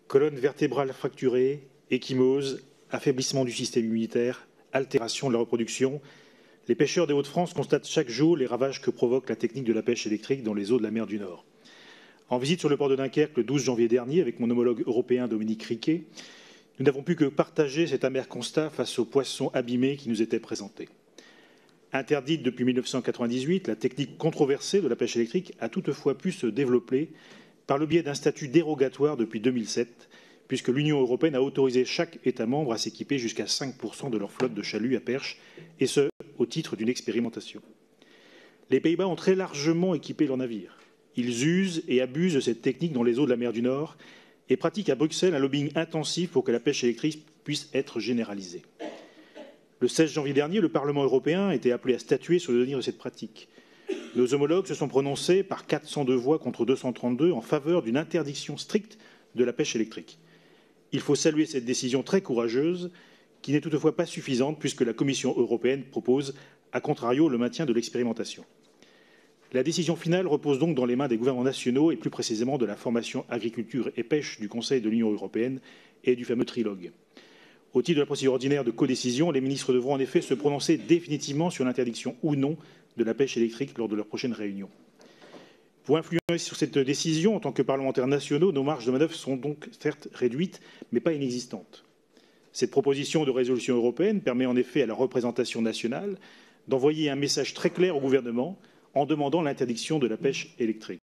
Colonne vertébrale fracturée, ecchymose, affaiblissement du système immunitaire, altération de la reproduction. Les pêcheurs des Hauts-de-France constatent chaque jour les ravages que provoque la technique de la pêche électrique dans les eaux de la mer du Nord. En visite sur le port de Dunkerque le 12 janvier dernier avec mon homologue européen Dominique Riquet, nous n'avons pu que partager cet amer constat face aux poissons abîmés qui nous étaient présentés. Interdite depuis 1998, la technique controversée de la pêche électrique a toutefois pu se développer par le biais d'un statut dérogatoire depuis 2007, puisque l'Union européenne a autorisé chaque État membre à s'équiper jusqu'à 5% de leur flotte de chaluts à perche, et ce, au titre d'une expérimentation. Les Pays-Bas ont très largement équipé leurs navires. Ils usent et abusent de cette technique dans les eaux de la mer du Nord et pratiquent à Bruxelles un lobbying intensif pour que la pêche électrique puisse être généralisée. Le 16 janvier dernier, le Parlement européen était appelé à statuer sur le devenir de cette pratique. Nos homologues se sont prononcés par 402 voix contre 232 en faveur d'une interdiction stricte de la pêche électrique. Il faut saluer cette décision très courageuse, qui n'est toutefois pas suffisante puisque la Commission européenne propose, à contrario, le maintien de l'expérimentation. La décision finale repose donc dans les mains des gouvernements nationaux et plus précisément de la formation agriculture et pêche du Conseil de l'Union européenne et du fameux trilogue. Au titre de la procédure ordinaire de codécision, les ministres devront en effet se prononcer définitivement sur l'interdiction ou non de la pêche électrique lors de leur prochaine réunion. Pour influer sur cette décision, en tant que parlementaires nationaux, nos marges de manœuvre sont donc certes réduites, mais pas inexistantes. Cette proposition de résolution européenne permet en effet à la représentation nationale d'envoyer un message très clair au gouvernement en demandant l'interdiction de la pêche électrique.